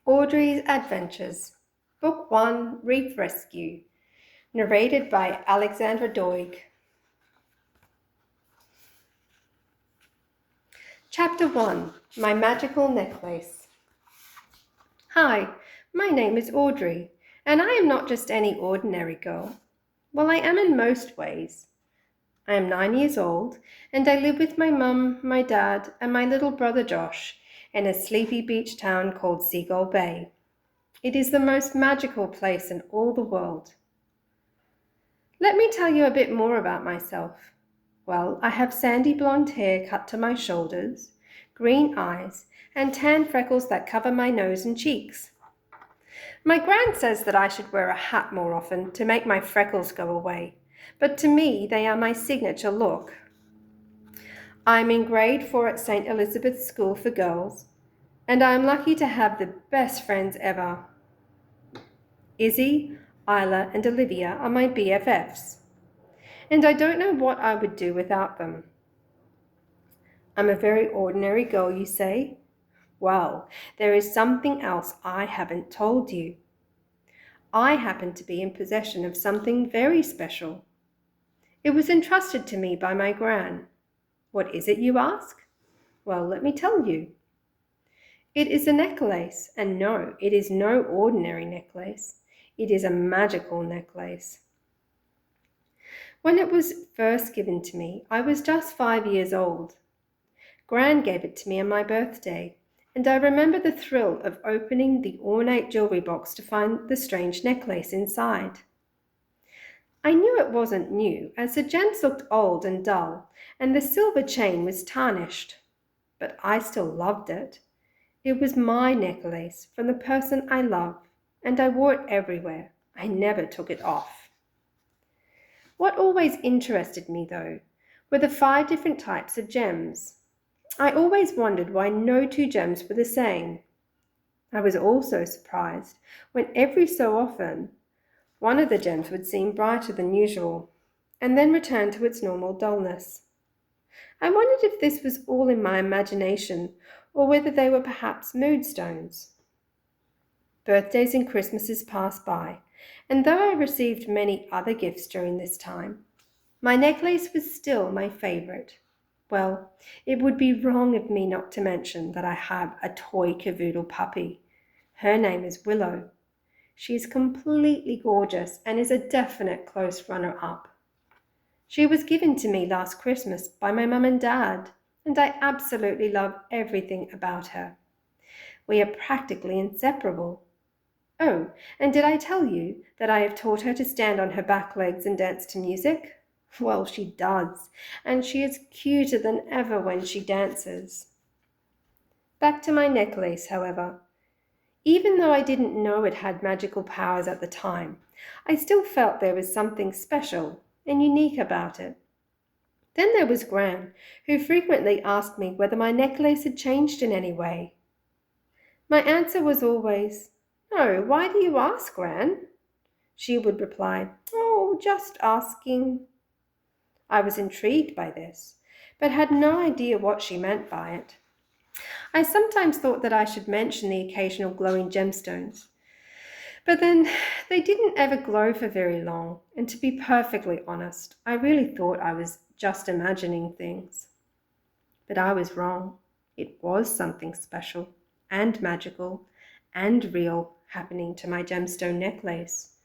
Audrey's Adventures, Book 1, Reef Rescue, narrated by Alexandra Doig. Chapter 1, My Magical Necklace. Hi, my name is Audrey, and I am not just any ordinary girl. Well, I am in most ways. I am 9 years old, and I live with my mum, my dad, and my little brother Josh in a sleepy beach town called Seagull Bay. It is the most magical place in all the world. Let me tell you a bit more about myself. Well, I have sandy blonde hair cut to my shoulders, green eyes, and tan freckles that cover my nose and cheeks. My gran says that I should wear a hat more often to make my freckles go away, but to me they are my signature look. I'm in grade 4 at St. Elizabeth's School for Girls, and I am lucky to have the best friends ever. Izzy, Isla, and Olivia are my BFFs, and I don't know what I would do without them. I'm a very ordinary girl, you say? Well, there is something else I haven't told you. I happen to be in possession of something very special. It was entrusted to me by my gran. What is it, you ask? Well, let me tell you. It is a necklace, and no, it is no ordinary necklace. It is a magical necklace. When it was first given to me, I was just 5 years old. Gran gave it to me on my birthday, and I remember the thrill of opening the ornate jewelry box to find the strange necklace inside. I knew it wasn't new, as the gems looked old and dull, and the silver chain was tarnished. But I still loved it. It was my necklace from the person I love, and I wore it everywhere. I never took it off. What always interested me, though, were the 5 different types of gems. I always wondered why no 2 gems were the same. I was also surprised when every so often one of the gems would seem brighter than usual, and then return to its normal dullness. I wondered if this was all in my imagination, or whether they were perhaps mood stones. Birthdays and Christmases passed by, and though I received many other gifts during this time, my necklace was still my favorite. Well, it would be wrong of me not to mention that I have a toy cavoodle puppy. Her name is Willow. She is completely gorgeous and is a definite close runner-up. She was given to me last Christmas by my mum and dad, and I absolutely love everything about her. We are practically inseparable. Oh, and did I tell you that I have taught her to stand on her back legs and dance to music? Well, she does, and she is cuter than ever when she dances. Back to my necklace, however. Even though I didn't know it had magical powers at the time, I still felt there was something special and unique about it. Then there was Gran, who frequently asked me whether my necklace had changed in any way. My answer was always, "No, why do you ask, Gran?" She would reply, "Oh, just asking." I was intrigued by this, but had no idea what she meant by it. I sometimes thought that I should mention the occasional glowing gemstones, but then they didn't ever glow for very long, and to be perfectly honest, I really thought I was just imagining things. But I was wrong. It was something special and magical and real happening to my gemstone necklace,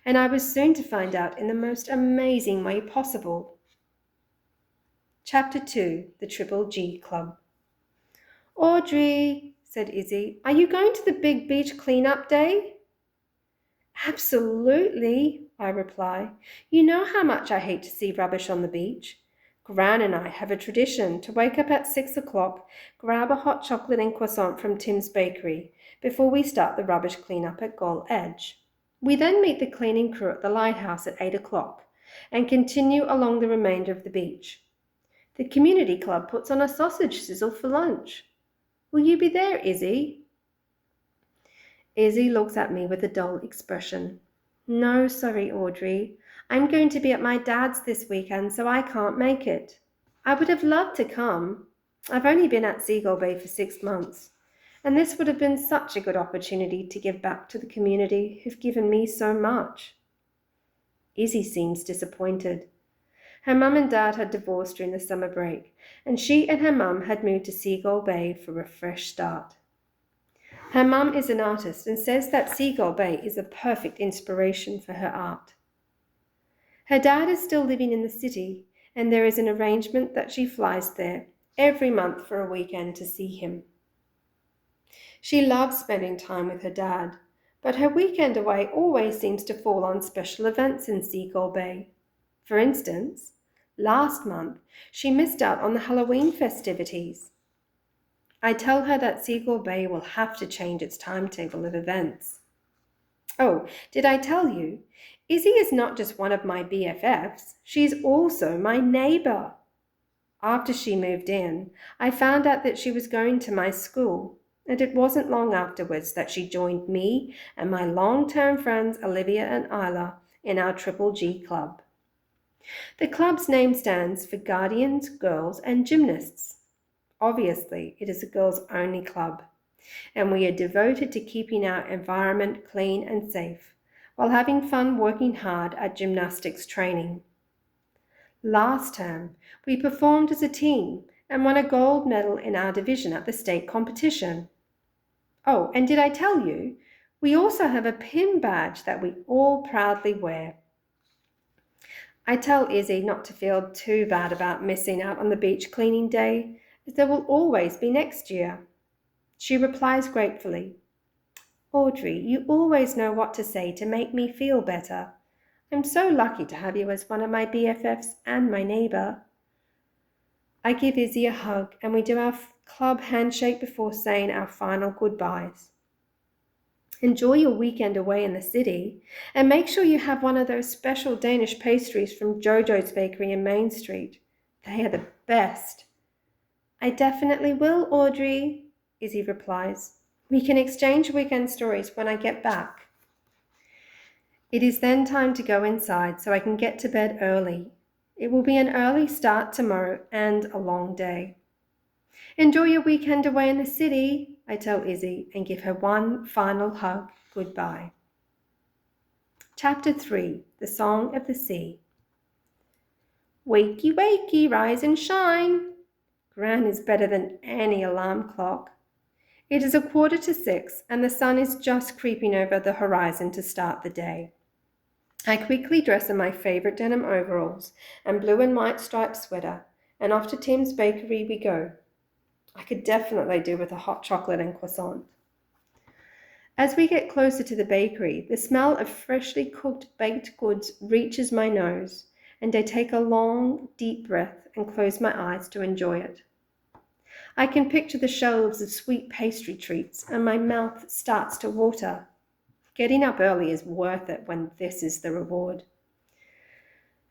and I was soon to find out in the most amazing way possible. Chapter 2, The Triple G Club. "Audrey," said Izzy, "are you going to the big beach clean-up day?" "Absolutely," I reply. "You know how much I hate to see rubbish on the beach. Gran and I have a tradition to wake up at 6 o'clock, grab a hot chocolate and croissant from Tim's bakery before we start the rubbish clean-up at Gull Edge. We then meet the cleaning crew at the lighthouse at 8 o'clock and continue along the remainder of the beach. The community club puts on a sausage sizzle for lunch. Will you be there, Izzy?" Izzy looks at me with a dull expression. "No, sorry, Audrey. I'm going to be at my dad's this weekend, so I can't make it. I would have loved to come. I've only been at Seagull Bay for 6 months, and this would have been such a good opportunity to give back to the community who've given me so much. Izzy seems disappointed. Her mum and dad had divorced during the summer break, and she and her mum had moved to Seagull Bay for a fresh start. Her mum is an artist and says that Seagull Bay is a perfect inspiration for her art. Her dad is still living in the city, and there is an arrangement that she flies there every month for a weekend to see him. She loves spending time with her dad, but her weekend away always seems to fall on special events in Seagull Bay. For instance, last month she missed out on the Halloween festivities. I tell her that Seagull Bay will have to change its timetable of events. Oh, did I tell you? Izzy is not just one of my BFFs, she's also my neighbour. After she moved in, I found out that she was going to my school, and it wasn't long afterwards that she joined me and my long-term friends Olivia and Isla in our Triple G Club. The club's name stands for Guardians, Girls and Gymnasts. Obviously, it is a girls-only club, and we are devoted to keeping our environment clean and safe, while having fun working hard at gymnastics training. Last term, we performed as a team and won a gold medal in our division at the state competition. Oh, and did I tell you? We also have a pin badge that we all proudly wear. I tell Izzy not to feel too bad about missing out on the beach cleaning day, as there will always be next year. She replies gratefully, Audrey, you always know what to say to make me feel better. I'm so lucky to have you as one of my BFFs and my neighbour. I give Izzy a hug and we do our club handshake before saying our final goodbyes. Enjoy your weekend away in the city and make sure you have one of those special Danish pastries from Jojo's Bakery in Main Street. They are the best. I definitely will, Audrey, Izzy replies. We can exchange weekend stories when I get back. It is then time to go inside so I can get to bed early. It will be an early start tomorrow and a long day. Enjoy your weekend away in the city, I tell Izzy and give her one final hug goodbye. Chapter 3, The Song of the Sea. Wakey, wakey, rise and shine. Gran is better than any alarm clock. It is 5:45 and the sun is just creeping over the horizon to start the day. I quickly dress in my favourite denim overalls and blue and white striped sweater, and off to Tim's bakery we go. I could definitely do with a hot chocolate and croissant. As we get closer to the bakery, the smell of freshly cooked baked goods reaches my nose, and I take a long, deep breath and close my eyes to enjoy it. I can picture the shelves of sweet pastry treats, and my mouth starts to water. Getting up early is worth it when this is the reward.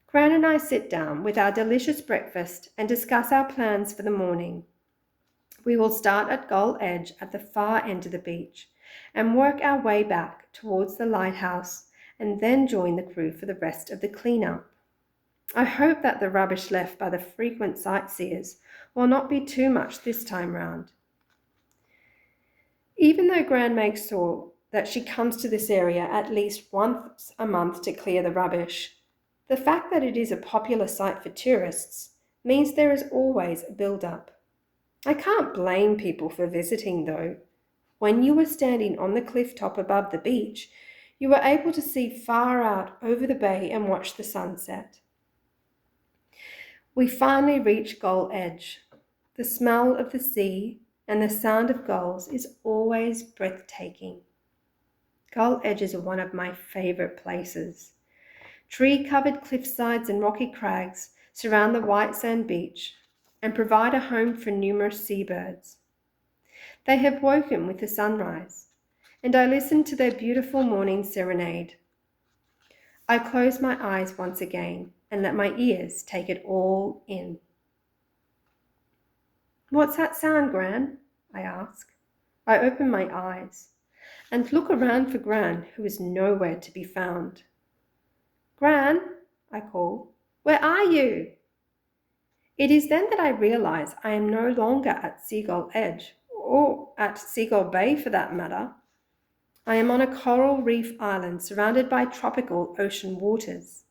Gran and I sit down with our delicious breakfast and discuss our plans for the morning. We will start at Gull Edge at the far end of the beach and work our way back towards the lighthouse and then join the crew for the rest of the cleanup. I hope that the rubbish left by the frequent sightseers will not be too much this time round. Even though Gran makes sure that she comes to this area at least once a month to clear the rubbish, the fact that it is a popular site for tourists means there is always a build-up. I can't blame people for visiting though. When you were standing on the cliff top above the beach, you were able to see far out over the bay and watch the sunset. We finally reach Gull Edge. The smell of the sea and the sound of gulls is always breathtaking. Gull Edge is one of my favourite places. Tree-covered cliffsides and rocky crags surround the white sand beach and provide a home for numerous seabirds. They have woken with the sunrise, and I listen to their beautiful morning serenade. I close my eyes once again and let my ears take it all in. What's that sound, Gran? I ask. I open my eyes and look around for Gran, who is nowhere to be found. Gran, I call, where are you? It is then that I realize I am no longer at Seagull Edge or at Seagull Bay for that matter. I am on a coral reef island surrounded by tropical ocean waters.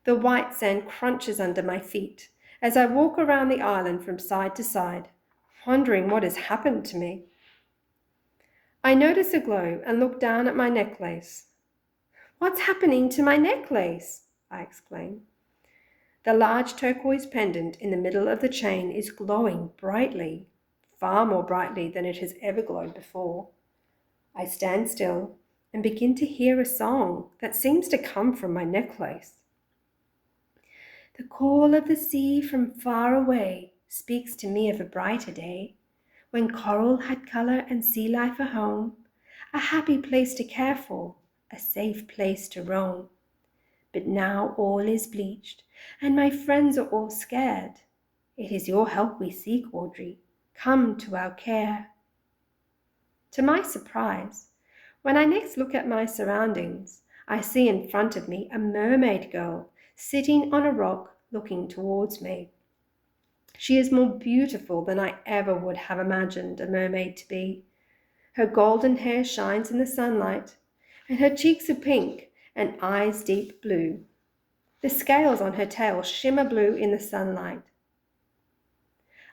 The white sand crunches under my feet as I walk around the island from side to side, wondering what has happened to me. I notice a glow and look down at my necklace. "What's happening to my necklace?" I exclaim. The large turquoise pendant in the middle of the chain is glowing brightly, far more brightly than it has ever glowed before. I stand still and begin to hear a song that seems to come from my necklace. The call of the sea from far away speaks to me of a brighter day, when coral had color and sea life a home, a happy place to care for, a safe place to roam. But now all is bleached, and my friends are all scared. It is your help we seek, Audrey. Come to our care. To my surprise, when I next look at my surroundings, I see in front of me a mermaid girl sitting on a rock looking towards me. She is more beautiful than I ever would have imagined a mermaid to be. Her golden hair shines in the sunlight, and her cheeks are pink and eyes deep blue. The scales on her tail shimmer blue in the sunlight.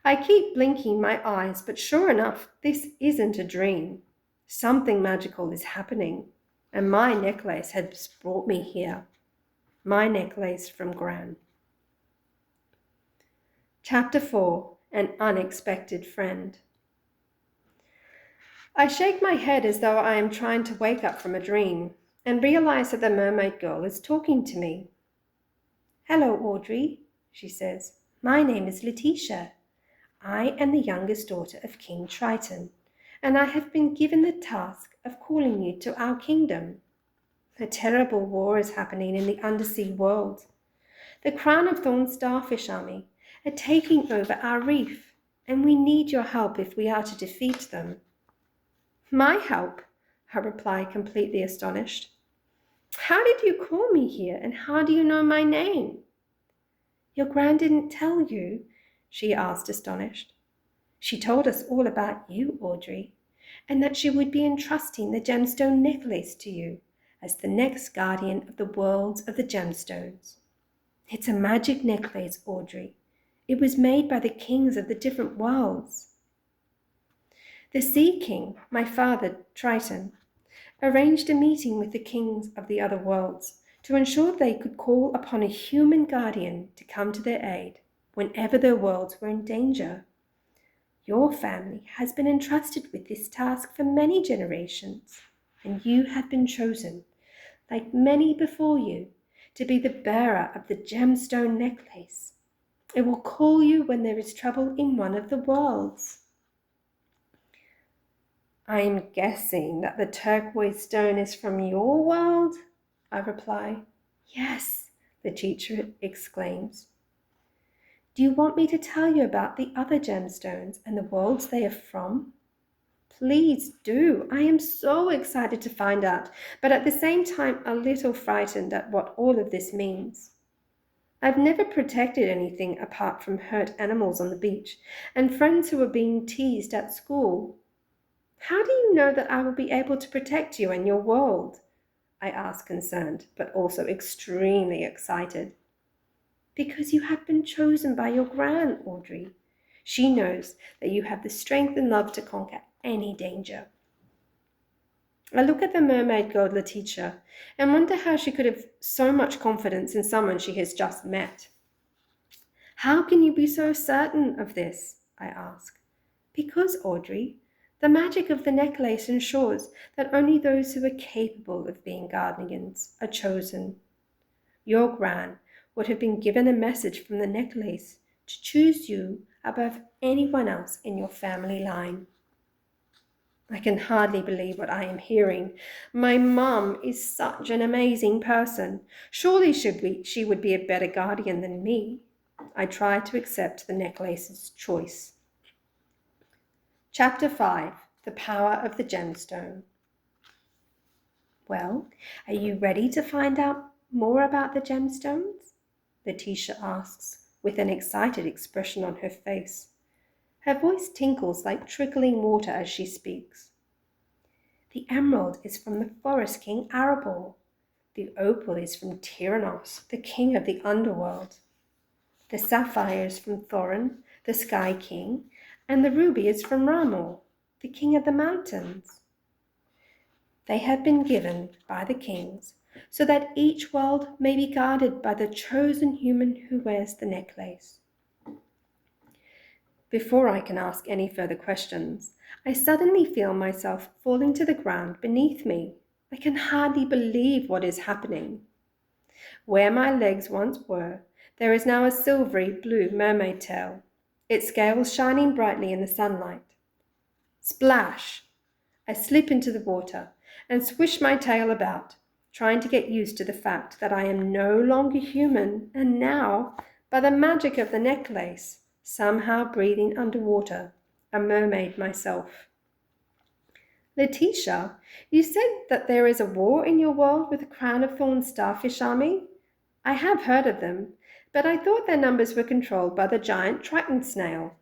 I keep blinking my eyes, but sure enough, this isn't a dream. Something magical is happening, and my necklace has brought me here. My necklace from Gran. Chapter 4. An Unexpected Friend. I shake my head as though I am trying to wake up from a dream, and realize that the mermaid girl is talking to me. "Hello, Audrey," she says. "My name is Letitia. I am the youngest daughter of King Triton, and I have been given the task of calling you to our kingdom. A terrible war is happening in the undersea world. The Crown of Thorns Starfish Army are taking over our reef, and we need your help if we are to defeat them." "My help?" I reply, completely astonished. "How did you call me here, and how do you know my name?" "Your Gran didn't tell you?" she asked, astonished. "She told us all about you, Audrey, and that she would be entrusting the gemstone necklace to you as the next guardian of the worlds of the gemstones. It's a magic necklace, Audrey. It was made by the kings of the different worlds. The Sea King, my father, Triton, arranged a meeting with the kings of the other worlds to ensure they could call upon a human guardian to come to their aid whenever their worlds were in danger. Your family has been entrusted with this task for many generations, and you have been chosen, like many before you, to be the bearer of the gemstone necklace. It will call you when there is trouble in one of the worlds." "I am guessing that the turquoise stone is from your world?" I reply. "Yes," the teacher exclaims. "Do you want me to tell you about the other gemstones and the worlds they are from?" "Please do. I am so excited to find out, but at the same time a little frightened at what all of this means. I've never protected anything apart from hurt animals on the beach and friends who are being teased at school. How do you know that I will be able to protect you and your world?" I ask, concerned, but also extremely excited. "Because you have been chosen by your Gran, Audrey. She knows that you have the strength and love to conquer any danger." I look at the mermaid girl Letitia and wonder how she could have so much confidence in someone she has just met. "How can you be so certain of this?" I ask. "Because, Audrey, the magic of the necklace ensures that only those who are capable of being guardians are chosen. Your Gran would have been given a message from the necklace to choose you above anyone else in your family line." I can hardly believe what I am hearing. My mum is such an amazing person. Surely she would be a better guardian than me. I try to accept the necklace's choice. Chapter 5. The Power of the Gemstone. "Well, are you ready to find out more about the gemstones?" Letitia asks, with an excited expression on her face. Her voice tinkles like trickling water as she speaks. The emerald is from the forest king Arabor. The opal is from Tyrannos, the king of the underworld. The sapphire is from Thorin, the sky king, and the ruby is from Ramor, the king of the mountains. They have been given by the kings so that each world may be guarded by the chosen human who wears the necklace. Before I can ask any further questions, I suddenly feel myself falling to the ground beneath me. I can hardly believe what is happening. Where my legs once were, there is now a silvery blue mermaid tail, its scales shining brightly in the sunlight. Splash! I slip into the water and swish my tail about, trying to get used to the fact that I am no longer human and now, by the magic of the necklace, somehow breathing underwater, a mermaid myself. Letitia, you said that there is a war in your world with the Crown of Thorns Starfish Army? I have heard of them, but I thought their numbers were controlled by the giant Triton snail.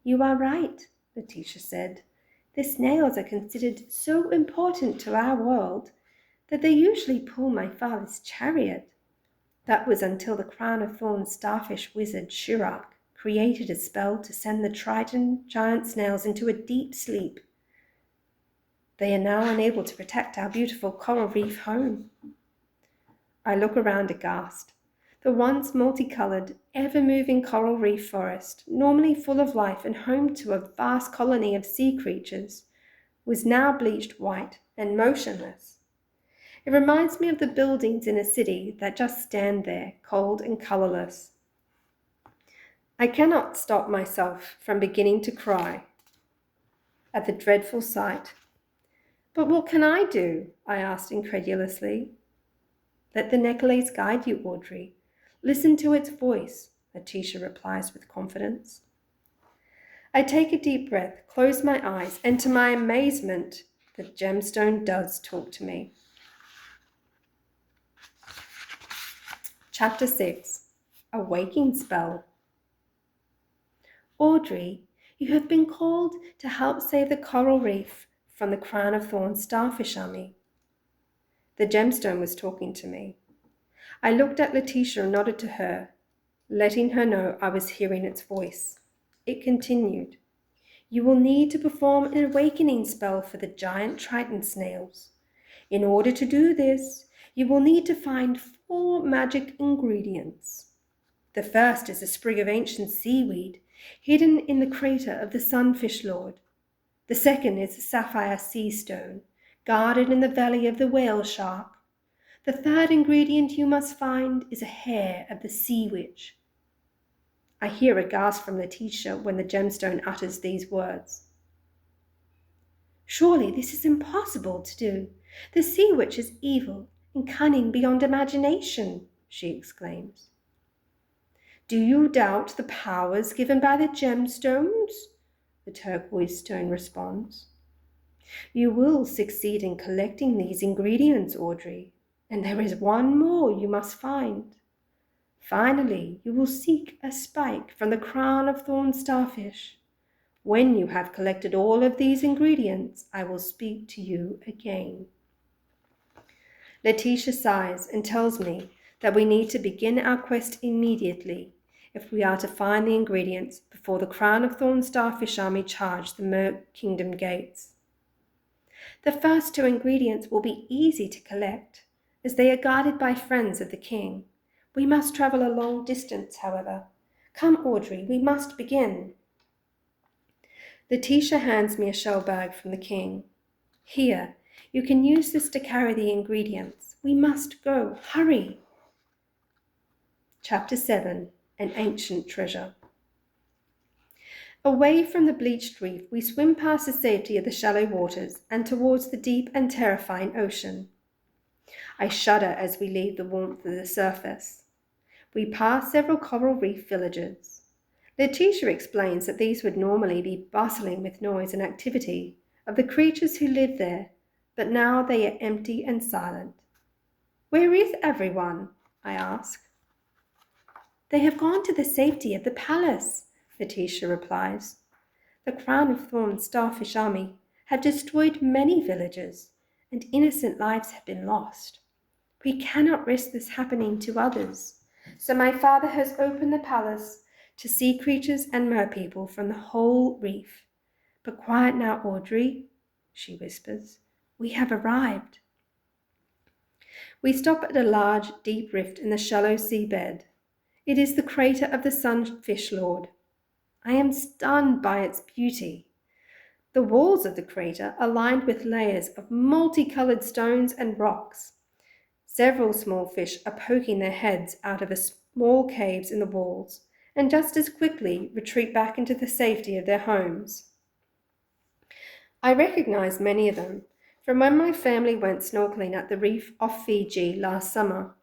You are right, Letitia said. The snails are considered so important to our world that they usually pull my father's chariot. That was until the Crown of Thorns starfish wizard Shirak created a spell to send the Triton giant snails into a deep sleep. They are now unable to protect our beautiful coral reef home. I look around aghast. The once multicolored, ever-moving coral reef forest, normally full of life and home to a vast colony of sea creatures, was now bleached white and motionless. It reminds me of the buildings in a city that just stand there, cold and colorless. I cannot stop myself from beginning to cry at the dreadful sight. But what can I do? I asked incredulously. Let the necklace guide you, Audrey. Listen to its voice, Letitia replies with confidence. I take a deep breath, close my eyes, and to my amazement, the gemstone does talk to me. Chapter 6. A Waking Spell. Audrey, you have been called to help save the coral reef from the Crown of Thorns starfish army. The gemstone was talking to me. I looked at Letitia and nodded to her, letting her know I was hearing its voice. It continued. You will need to perform an awakening spell for the giant Triton snails. In order to do this, you will need to find 4 magic ingredients. The first is a sprig of ancient seaweed hidden in the crater of the Sunfish Lord. The second is a sapphire sea stone, guarded in the belly of the whale shark. The third ingredient you must find is a hair of the sea witch. I hear a gasp from Letitia when the gemstone utters these words. Surely this is impossible to do. The sea witch is evil and cunning beyond imagination, she exclaims. Do you doubt the powers given by the gemstones? The turquoise stone responds. You will succeed in collecting these ingredients, Audrey, and there is one more you must find. Finally, you will seek a spike from the crown of thorn starfish. When you have collected all of these ingredients, I will speak to you again. Letitia sighs and tells me that we need to begin our quest immediately if we are to find the ingredients before the Crown of Thorn Starfish Army charge the Mer Kingdom gates. The first 2 ingredients will be easy to collect, as they are guarded by friends of the king. We must travel a long distance, however. Come, Audrey, we must begin. Letitia hands me a shell bag from the king. Here, you can use this to carry the ingredients. We must go. Hurry. Chapter 7. An Ancient Treasure. Away from the bleached reef, we swim past the safety of the shallow waters and towards the deep and terrifying ocean. I shudder as we leave the warmth of the surface. We pass several coral reef villages. Letitia explains that these would normally be bustling with noise and activity of the creatures who live there, but now they are empty and silent. Where is everyone? I ask. They have gone to the safety of the palace. Letitia replies. The Crown of Thorns Starfish Army have destroyed many villages, and innocent lives have been lost. We cannot risk this happening to others, so my father has opened the palace to sea creatures and merpeople from the whole reef. But quiet now, Audrey, she whispers. We have arrived. We stop at a large, deep rift in the shallow seabed. It is the crater of the Sunfish Lord. I am stunned by its beauty. The walls of the crater are lined with layers of multicolored stones and rocks. Several small fish are poking their heads out of small caves in the walls and just as quickly retreat back into the safety of their homes. I recognize many of them from when my family went snorkeling at the reef off Fiji last summer.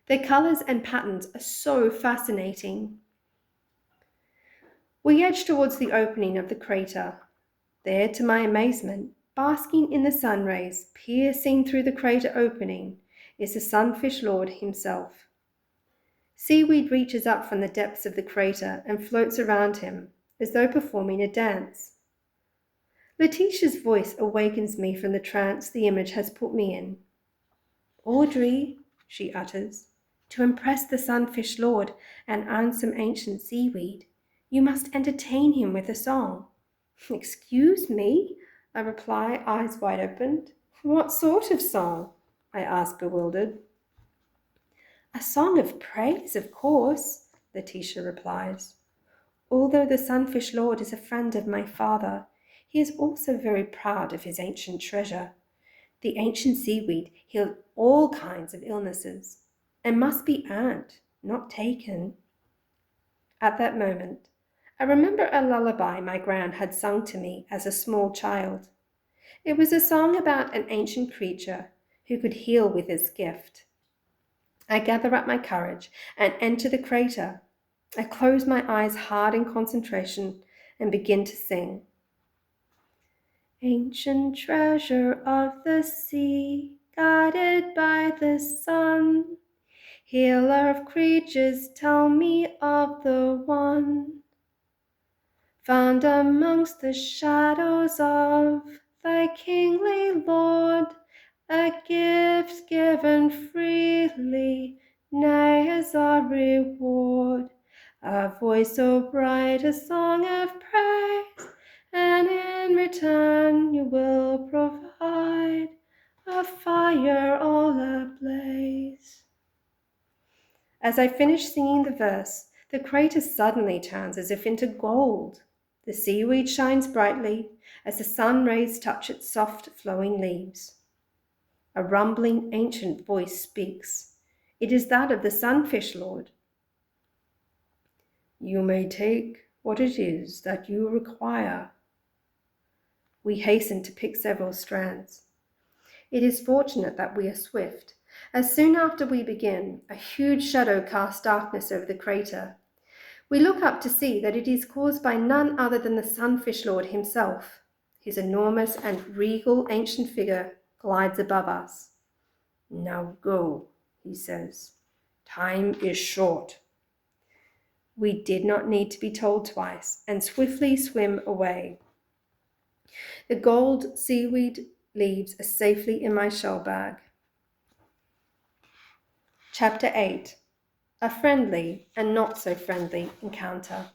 Their colors and patterns are so fascinating. We edge towards the opening of the crater. There, to my amazement, basking in the sun rays, piercing through the crater opening, is the Sunfish Lord himself. Seaweed reaches up from the depths of the crater and floats around him, as though performing a dance. Letitia's voice awakens me from the trance the image has put me in. Audrey, she utters, to impress the Sunfish Lord and earn some ancient seaweed, you must entertain him with a song. Excuse me, I reply, eyes wide open. What sort of song? I ask, bewildered. A song of praise, of course, Letitia replies. Although the Sunfish Lord is a friend of my father, he is also very proud of his ancient treasure. The ancient seaweed healed all kinds of illnesses and must be earned, not taken. At that moment, I remember a lullaby my gran had sung to me as a small child. It was a song about an ancient creature who could heal with his gift. I gather up my courage and enter the crater. I close my eyes hard in concentration and begin to sing. Ancient treasure of the sea, guided by the sun, healer of creatures, tell me of the one found amongst the shadows of thy kingly Lord, a gift given freely, nay, as our reward, a voice so bright, a song of praise, and in return you will provide a fire all ablaze. As I finish singing the verse, the crater suddenly turns as if into gold. The seaweed shines brightly as the sun rays touch its soft, flowing leaves. A rumbling, ancient voice speaks. It is that of the Sunfish Lord. You may take what it is that you require. We hasten to pick several strands. It is fortunate that we are swift, as soon after we begin, a huge shadow casts darkness over the crater. We look up to see that it is caused by none other than the Sunfish Lord himself. His enormous and regal ancient figure glides above us. Now go, he says. Time is short. We did not need to be told twice, and swiftly swim away. The gold seaweed leaves are safely in my shell bag. Chapter 8. A friendly and not so friendly encounter.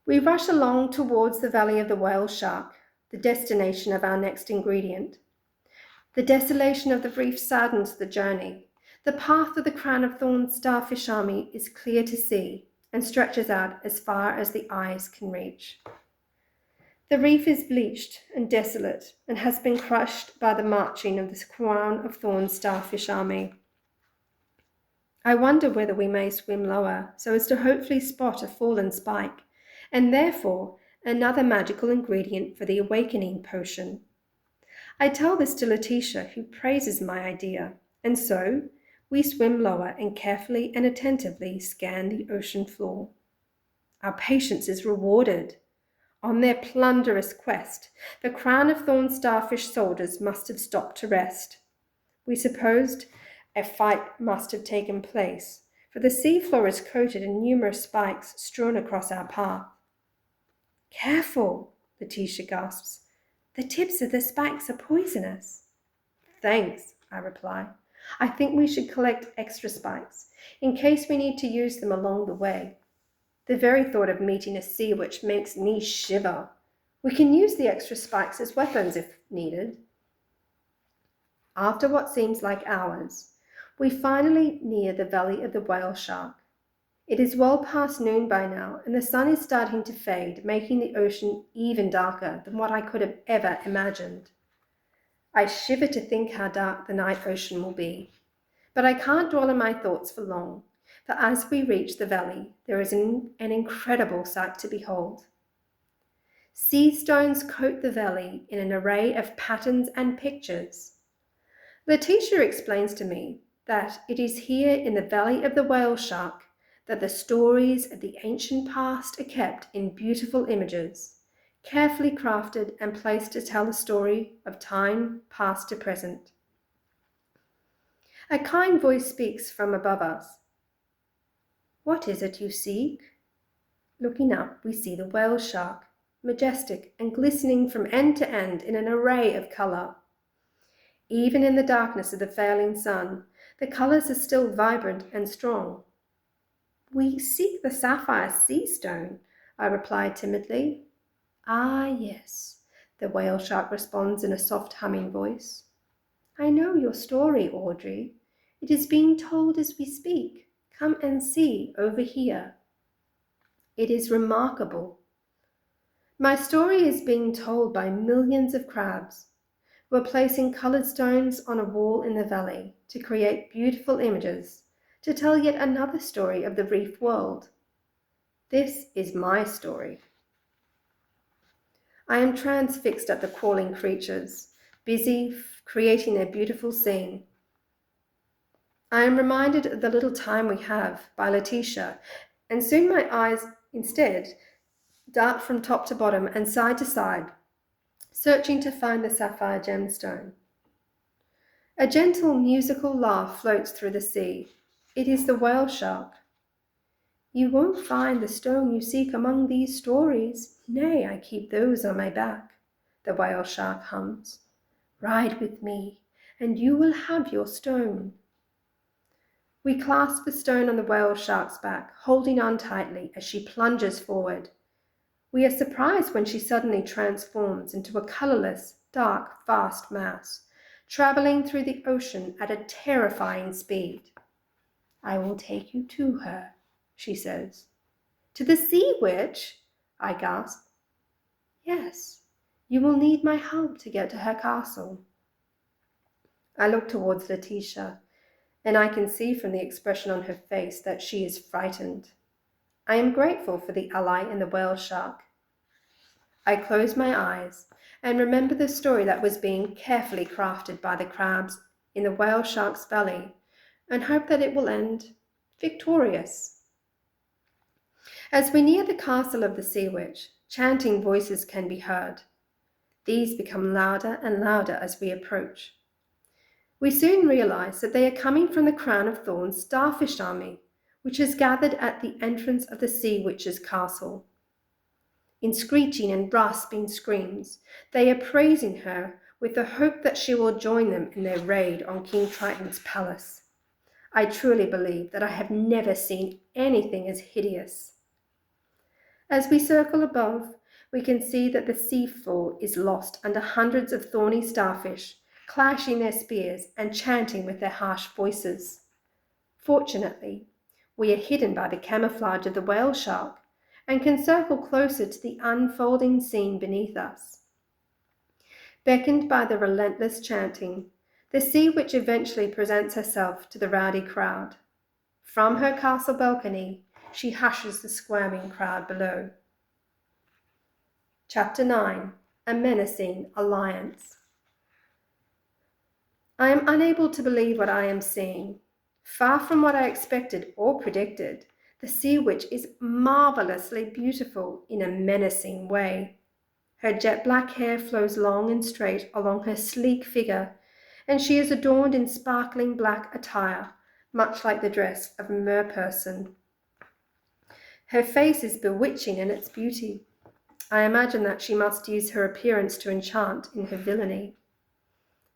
We rush along towards the Valley of the Whale Shark, the destination of our next ingredient. The desolation of the reef saddens the journey. The path of the Crown of Thorns Starfish Army is clear to see and stretches out as far as the eyes can reach. The reef is bleached and desolate and has been crushed by the marching of the Crown of Thorns Starfish Army. I wonder whether we may swim lower so as to hopefully spot a fallen spike, and therefore another magical ingredient for the awakening potion. I tell this to Letitia, who praises my idea, and so we swim lower and carefully and attentively scan the ocean floor. Our patience is rewarded. On their plunderous quest, the Crown of Thorns Starfish soldiers must have stopped to rest. We supposed a fight must have taken place, for the seafloor is coated in numerous spikes strewn across our path. Careful, Letitia gasps. The tips of the spikes are poisonous. Thanks, I reply. I think we should collect extra spikes, in case we need to use them along the way. The very thought of meeting a sea witch makes me shiver. We can use the extra spikes as weapons if needed. After what seems like hours, we finally near the Valley of the Whale Shark. It is well past noon by now, and the sun is starting to fade, making the ocean even darker than what I could have ever imagined. I shiver to think how dark the night ocean will be. But I can't dwell on my thoughts for long, for as we reach the valley, there is an incredible sight to behold. Sea stones coat the valley in an array of patterns and pictures. Letitia explains to me that it is here in the Valley of the Whale Shark that the stories of the ancient past are kept in beautiful images, carefully crafted and placed to tell the story of time past to present. A kind voice speaks from above us. What is it you seek? Looking up, we see the whale shark, majestic and glistening from end to end in an array of colour. Even in the darkness of the failing sun, the colours are still vibrant and strong. We seek the sapphire sea stone, I replied timidly. Ah, yes, the whale shark responds in a soft humming voice. I know your story, Audrey. It is being told as we speak. Come and see over here. It is remarkable. My story is being told by millions of crabs. We're placing coloured stones on a wall in the valley to create beautiful images, to tell yet another story of the reef world. This is my story. I am transfixed at the crawling creatures, busy creating their beautiful scene. I am reminded of The Little Time We Have by Letitia, and soon my eyes instead dart from top to bottom and side to side, searching to find the sapphire gemstone. A gentle musical laugh floats through the sea. It is the whale shark. You won't find the stone you seek among these stories. Nay, I keep those on my back, the whale shark hums. Ride with me, and you will have your stone. We clasp the stone on the whale shark's back, holding on tightly as she plunges forward. We are surprised when she suddenly transforms into a colourless, dark, vast mass, travelling through the ocean at a terrifying speed. I will take you to her, she says. To the sea witch? I gasp. Yes, you will need my help to get to her castle. I look towards Letitia, and I can see from the expression on her face that she is frightened. I am grateful for the ally in the whale shark. I close my eyes and remember the story that was being carefully crafted by the crabs in the whale shark's belly and hope that it will end victorious. As we near the castle of the sea witch, chanting voices can be heard. These become louder and louder as we approach. We soon realize that they are coming from the Crown of Thorns starfish army, which has gathered at the entrance of the sea witch's castle. In screeching and rasping screams, they are praising her with the hope that she will join them in their raid on King Triton's palace. I truly believe that I have never seen anything as hideous. As we circle above, we can see that the sea floor is lost under hundreds of thorny starfish, clashing their spears and chanting with their harsh voices. Fortunately, we are hidden by the camouflage of the whale shark and can circle closer to the unfolding scene beneath us. Beckoned by the relentless chanting, the sea witch eventually presents herself to the rowdy crowd. From her castle balcony, she hushes the squirming crowd below. Chapter 9. A Menacing Alliance. I am unable to believe what I am seeing. Far from what I expected or predicted, the sea witch is marvelously beautiful in a menacing way. Her jet black hair flows long and straight along her sleek figure, and she is adorned in sparkling black attire, much like the dress of a merperson. Her face is bewitching in its beauty. I imagine that she must use her appearance to enchant in her villainy.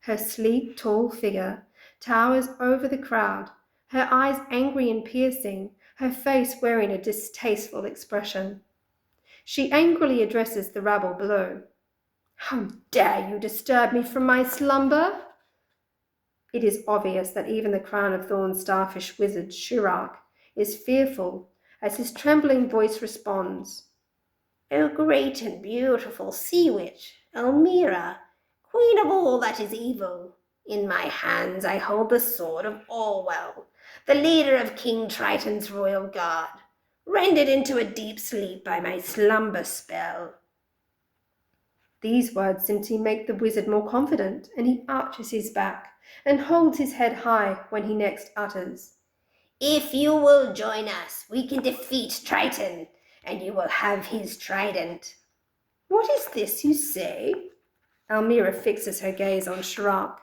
Her sleek, tall figure towers over the crowd, her eyes angry and piercing, her face wearing a distasteful expression. She angrily addresses the rabble below. "How dare you disturb me from my slumber?" It is obvious that even the crown of thorns starfish wizard Shurak is fearful as his trembling voice responds. "O great and beautiful sea witch, Elmira, queen of all that is evil, in my hands I hold the sword of Orwell, the leader of King Triton's royal guard, rendered into a deep sleep by my slumber spell." These words simply make the wizard more confident, and he arches his back and holds his head high when he next utters, "If you will join us, we can defeat Triton, and you will have his trident." "What is this you say?" Almira fixes her gaze on Shurak.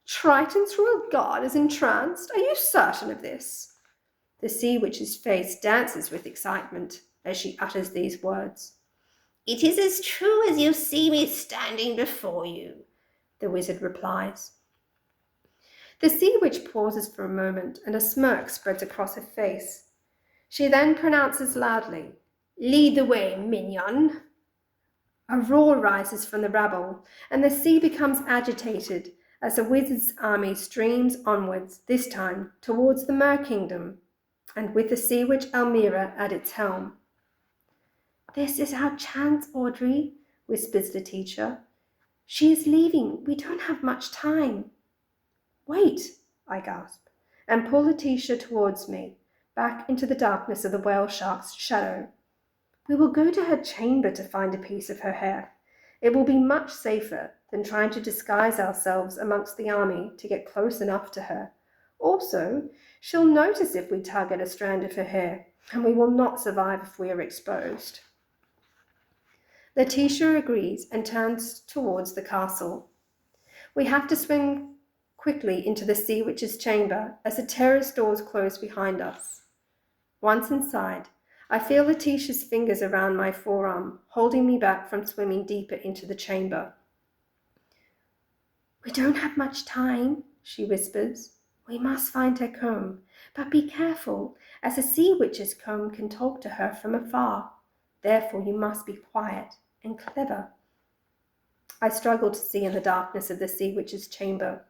"Triton's royal guard is entranced. Are you certain of this?" The sea witch's face dances with excitement as she utters these words. "It is as true as you see me standing before you," the wizard replies. The sea witch pauses for a moment, and a smirk spreads across her face. She then pronounces loudly, "Lead the way, minion." A roar rises from the rabble, and the sea becomes agitated as the wizard's army streams onwards, this time towards the Mer Kingdom, and with the sea witch Almira at its helm. "This is our chance, Audrey," whispers the teacher. "She is leaving. We don't have much time." "Wait," I gasp, and pull Letitia towards me, back into the darkness of the whale shark's shadow. "We will go to her chamber to find a piece of her hair. It will be much safer than trying to disguise ourselves amongst the army to get close enough to her. Also, she'll notice if we tug at a strand of her hair, and we will not survive if we are exposed." Letitia agrees and turns towards the castle. We have to swim quickly into the sea witch's chamber as the terrace doors close behind us. Once inside, I feel Letitia's fingers around my forearm, holding me back from swimming deeper into the chamber. "We don't have much time," she whispers. "We must find her comb, but be careful, as a sea witch's comb can talk to her from afar. Therefore you must be quiet and clever." I struggle to see in the darkness of the sea witch's chamber.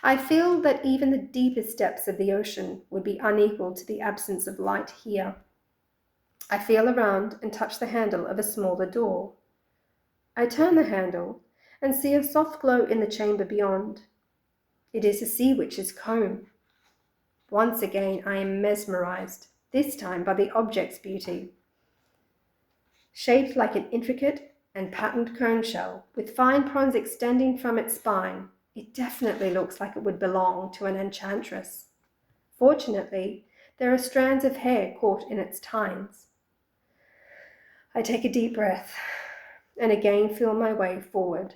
I feel that even the deepest depths of the ocean would be unequal to the absence of light here. I feel around and touch the handle of a smaller door. I turn the handle and see a soft glow in the chamber beyond. It is a sea witch's comb. Once again I am mesmerized, this time by the object's beauty. Shaped like an intricate and patterned comb shell, with fine prongs extending from its spine, it definitely looks like it would belong to an enchantress. Fortunately, there are strands of hair caught in its tines. I take a deep breath and again feel my way forward.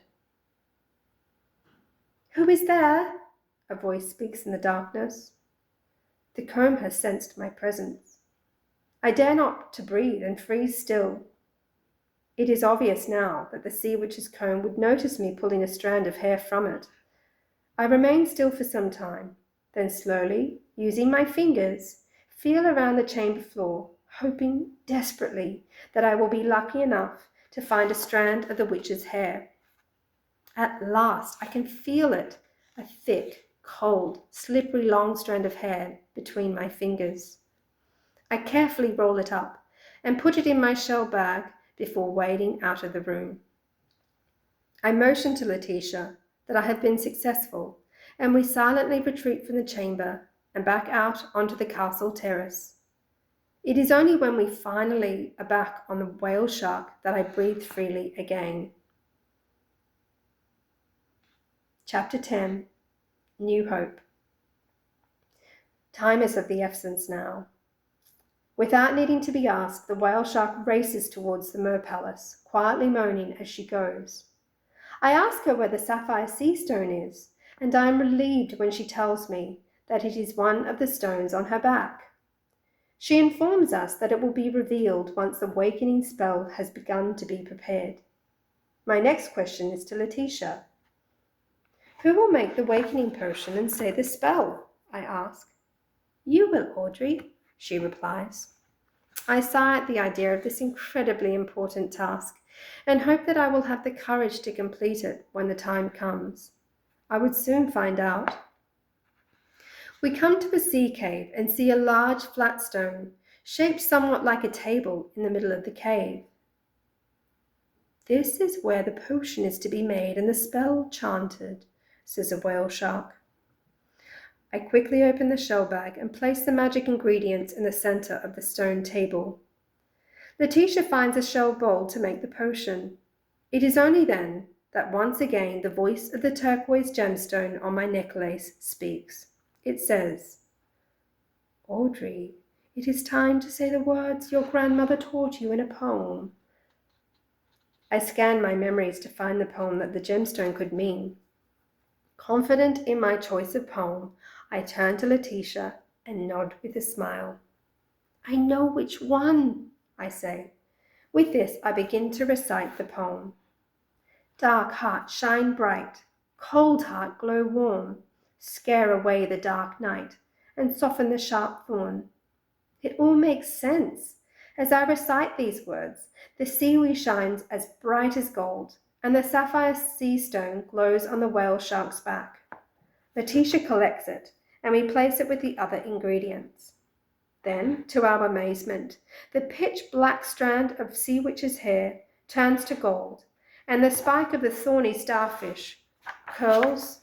"Who is there?" a voice speaks in the darkness. The comb has sensed my presence. I dare not to breathe and freeze still. It is obvious now that the sea witch's comb would notice me pulling a strand of hair from it. I remain still for some time, then slowly, using my fingers, feel around the chamber floor, hoping desperately that I will be lucky enough to find a strand of the witch's hair. At last I can feel it, a thick, cold, slippery long strand of hair between my fingers. I carefully roll it up and put it in my shell bag before wading out of the room. I motion to Letitia that I have been successful, and we silently retreat from the chamber and back out onto the castle terrace. It is only when we finally are back on the whale shark that I breathe freely again. Chapter 10. New Hope. Time is of the essence now. Without needing to be asked, the whale shark races towards the Mer Palace, quietly moaning as she goes. I ask her where the sapphire sea stone is, and I am relieved when she tells me that it is one of the stones on her back. She informs us that it will be revealed once the awakening spell has begun to be prepared. My next question is to Letitia. Who will make the awakening potion and say the spell? I ask. You will, Audrey, she replies. I sigh at the idea of this incredibly important task and hope that I will have the courage to complete it when the time comes. I would soon find out. We come to a sea cave and see a large flat stone, shaped somewhat like a table, in the middle of the cave. This is where the potion is to be made and the spell chanted, says a whale shark. I quickly open the shell bag and place the magic ingredients in the center of the stone table. Letitia finds a shell bowl to make the potion. It is only then that once again the voice of the turquoise gemstone on my necklace speaks. It says, Audrey, it is time to say the words your grandmother taught you in a poem. I scan my memories to find the poem that the gemstone could mean. Confident in my choice of poem, I turn to Letitia and nod with a smile. I know which one, I say. With this, I begin to recite the poem. Dark heart, shine bright. Cold heart, glow warm. Scare away the dark night and soften the sharp thorn. It all makes sense. As I recite these words, the seaweed shines as bright as gold, and the sapphire sea stone glows on the whale shark's back. Letitia collects it, and we place it with the other ingredients. Then, to our amazement, the pitch-black strand of sea witch's hair turns to gold, and the spike of the thorny starfish curls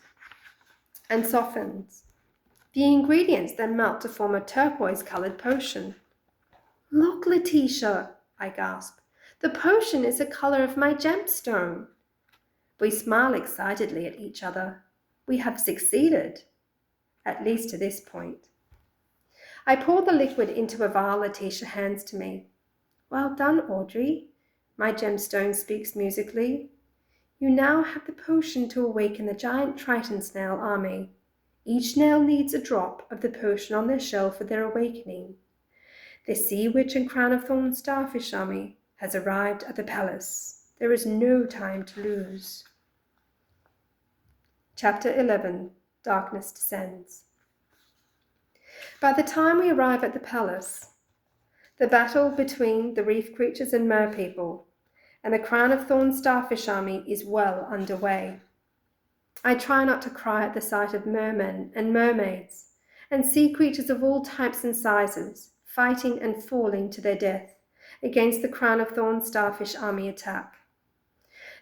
and softens. The ingredients then melt to form a turquoise-colored potion. Look, Letitia, I gasp. The potion is the color of my gemstone. We smile excitedly at each other. We have succeeded, at least to this point. I pour the liquid into a vial Letitia hands to me. Well done, Audrey, my gemstone speaks musically. You now have the potion to awaken the giant Triton snail army. Each snail needs a drop of the potion on their shell for their awakening. The Sea Witch and Crown of Thorns starfish army has arrived at the palace. There is no time to lose. Chapter 11. Darkness Descends. By the time we arrive at the palace, the battle between the reef creatures and merpeople and the Crown of Thorns starfish army is well underway. I try not to cry at the sight of mermen and mermaids and sea creatures of all types and sizes fighting and falling to their death against the Crown of Thorns starfish army attack.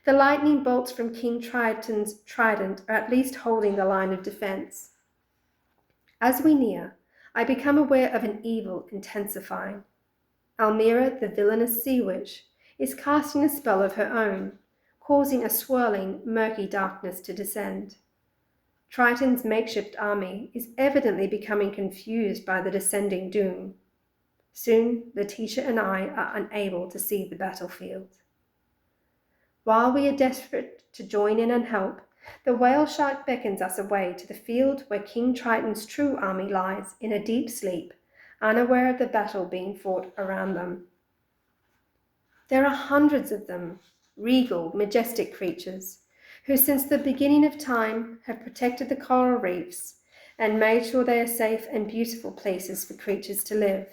The lightning bolts from King Triton's trident are at least holding the line of defense. As we near, I become aware of an evil intensifying. Almira, the villainous sea witch, is casting a spell of her own, causing a swirling, murky darkness to descend. Triton's makeshift army is evidently becoming confused by the descending doom. Soon, Letitia and I are unable to see the battlefield. While we are desperate to join in and help, the whale shark beckons us away to the field where King Triton's true army lies in a deep sleep, unaware of the battle being fought around them. There are hundreds of them, regal, majestic creatures, who since the beginning of time have protected the coral reefs and made sure they are safe and beautiful places for creatures to live.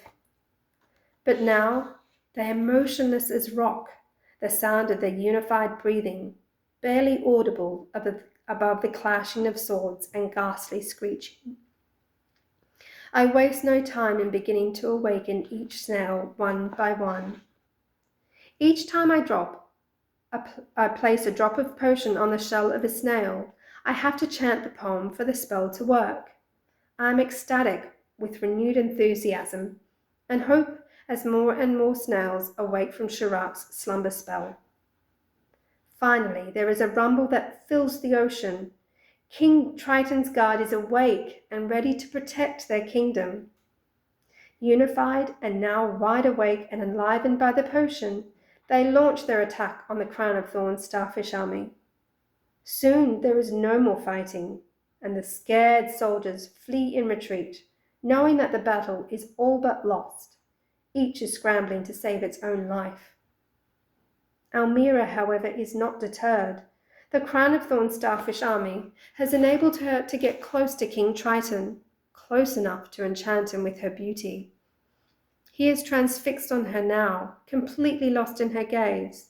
But now they are motionless as rock, the sound of their unified breathing, barely audible above the clashing of swords and ghastly screeching. I waste no time in beginning to awaken each snail one by one. Each time I place a drop of potion on the shell of a snail, I have to chant the poem for the spell to work. I am ecstatic with renewed enthusiasm and hope as more and more snails awake from Shirak's slumber spell. Finally, there is a rumble that fills the ocean. King Triton's guard is awake and ready to protect their kingdom. Unified and now wide awake and enlivened by the potion, they launch their attack on the Crown of Thorns starfish army. Soon there is no more fighting. and the scared soldiers flee in retreat, knowing that the battle is all but lost. Each is scrambling to save its own life. Almira, however, is not deterred. The Crown of Thorns Starfish army has enabled her to get close to King Triton, close enough to enchant him with her beauty. He is transfixed on her now, completely lost in her gaze.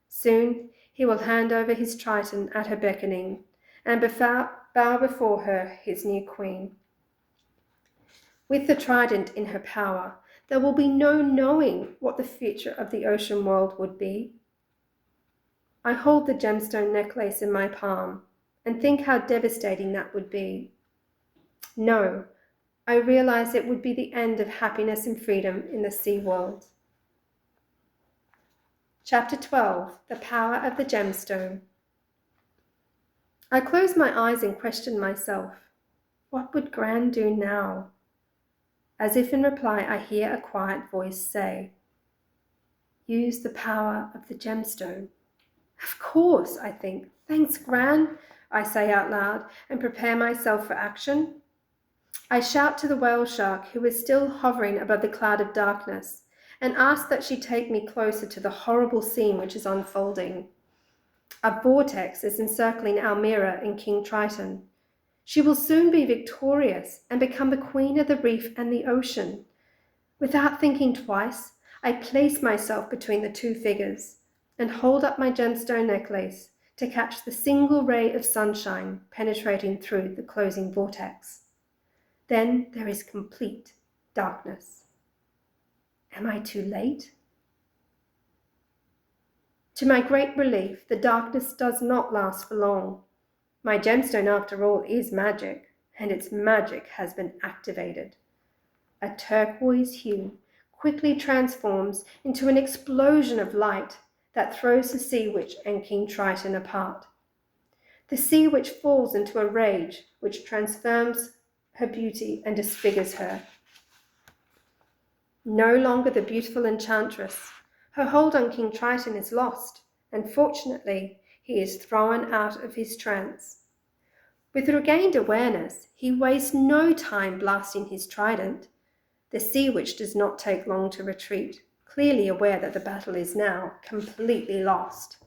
Soon he will hand over his Triton at her beckoning, and bow before her, his new queen. With the trident in her power, there will be no knowing what the future of the ocean world would be. I hold the gemstone necklace in my palm and think how devastating that would be. No, I realize it would be the end of happiness and freedom in the sea world. Chapter 12, The Power of the Gemstone. I close my eyes and question myself. What would Gran do now? As if in reply, I hear a quiet voice say, "Use the power of the gemstone." Of course, I think. Thanks, Gran, I say out loud and prepare myself for action. I shout to the whale shark, who is still hovering above the cloud of darkness, and ask that she take me closer to the horrible scene which is unfolding. A vortex is encircling Almira and King Triton. She will soon be victorious and become the queen of the reef and the ocean. Without thinking twice, I place myself between the two figures and hold up my gemstone necklace to catch the single ray of sunshine penetrating through the closing vortex. Then there is complete darkness. Am I too late? To my great relief, the darkness does not last for long. My gemstone, after all, is magic, and its magic has been activated. A turquoise hue quickly transforms into an explosion of light that throws the sea witch and King Triton apart. The sea witch falls into a rage which transforms her beauty and disfigures her. No longer the beautiful enchantress, her hold on King Triton is lost, and fortunately, he is thrown out of his trance. With regained awareness, he wastes no time blasting his trident. The sea witch does not take long to retreat, clearly aware that the battle is now completely lost.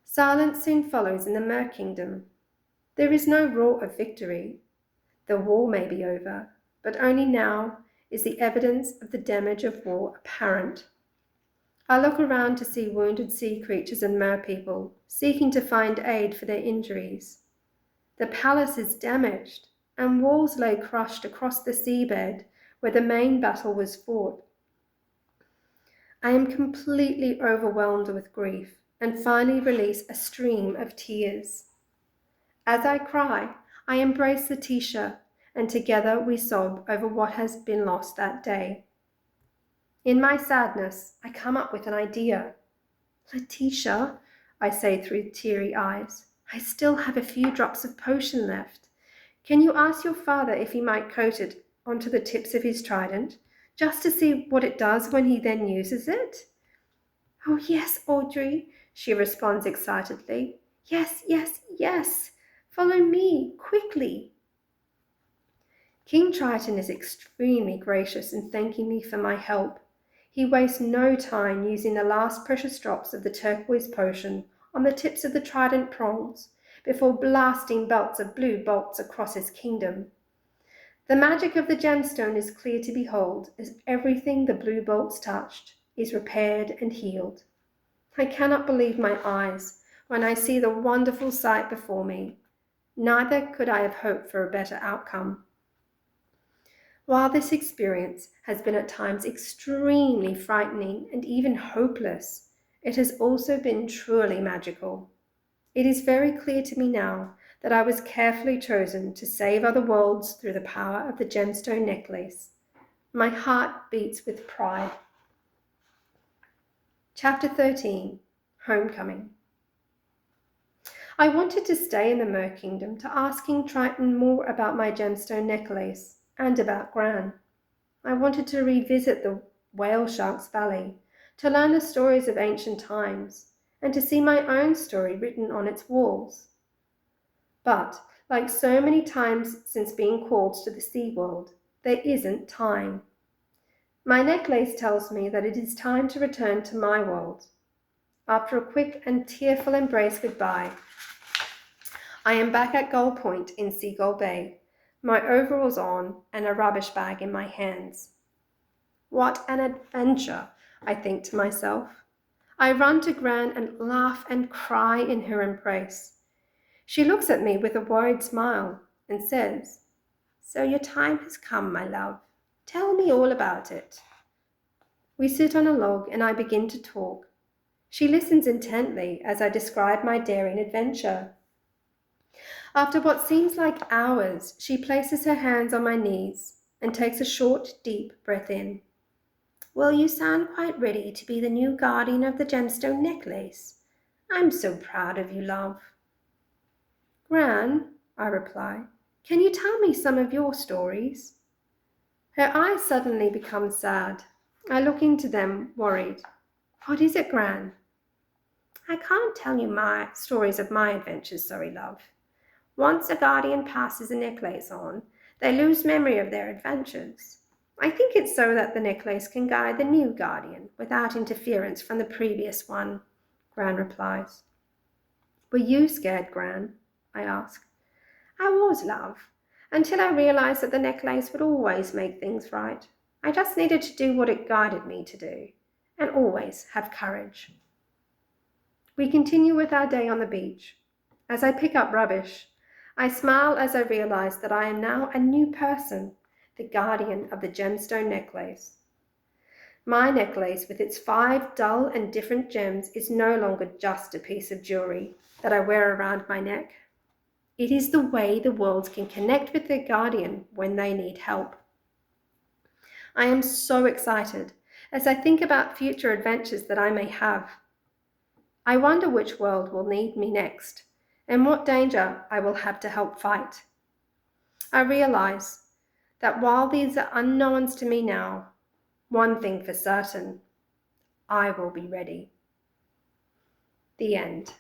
Silence soon follows in the Mer Kingdom. There is no roar of victory. The war may be over, but only now is the evidence of the damage of war apparent. I look around to see wounded sea creatures and mer people seeking to find aid for their injuries. The palace is damaged, and walls lay crushed across the seabed where the main battle was fought. I am completely overwhelmed with grief and finally release a stream of tears. As I cry, I embrace Letitia, and together we sob over what has been lost that day. In my sadness, I come up with an idea. "Letitia," I say through teary eyes, "I still have a few drops of potion left. Can you ask your father if he might coat it onto the tips of his trident, just to see what it does when he then uses it?" "Oh, yes, Audrey," she responds excitedly. "Yes, yes, yes. Follow me, quickly." King Triton is extremely gracious in thanking me for my help. He wastes no time using the last precious drops of the turquoise potion on the tips of the trident prongs before blasting belts of blue bolts across his kingdom. The magic of the gemstone is clear to behold, as everything the blue bolts touched is repaired and healed. I cannot believe my eyes when I see the wonderful sight before me. Neither could I have hoped for a better outcome. While this experience has been at times extremely frightening and even hopeless, it has also been truly magical. It is very clear to me now that I was carefully chosen to save other worlds through the power of the gemstone necklace. My heart beats with pride. Chapter 13, Homecoming. I wanted to stay in the Mer Kingdom to ask King Triton more about my gemstone necklace and about Gran. I wanted to revisit the Whale Shark's Valley, to learn the stories of ancient times, and to see my own story written on its walls. But Like so many times since being called to the sea world, there isn't time. My necklace tells me that it is time to return to my world. After a quick and tearful embrace goodbye, I am back at Gull Point in Seagull Bay, my overalls on and a rubbish bag in my hands. What an adventure, I think to myself. I run to Gran and laugh and cry in her embrace. She looks at me with a worried smile and says, "So your time has come, my love. Tell me all about it." We sit on a log and I begin to talk. She listens intently as I describe my daring adventure. After what seems like hours, she places her hands on my knees and takes a short, deep breath in. "Well, you sound quite ready to be the new guardian of the gemstone necklace. I'm so proud of you, love." "Gran," I reply, "can you tell me some of your stories?" Her eyes suddenly become sad. I look into them, worried. "What is it, Gran?" "I can't tell you my stories of my adventures, sorry, love. Once a guardian passes a necklace on, they lose memory of their adventures. I think it's so that the necklace can guide the new guardian without interference from the previous one," Gran replies. "Were you scared, Gran?" I ask. "I was, love, until I realized that the necklace would always make things right. I just needed to do what it guided me to do, and always have courage." We continue with our day on the beach. As I pick up rubbish, I smile as I realize that I am now a new person, the guardian of the gemstone necklace. My necklace, with its 5 dull and different gems, is no longer just a piece of jewelry that I wear around my neck. It is the way the world can connect with their guardian when they need help. I am so excited as I think about future adventures that I may have. I wonder which world will need me next and what danger I will have to help fight. I realize that while these are unknowns to me now, one thing for certain, I will be ready. The end.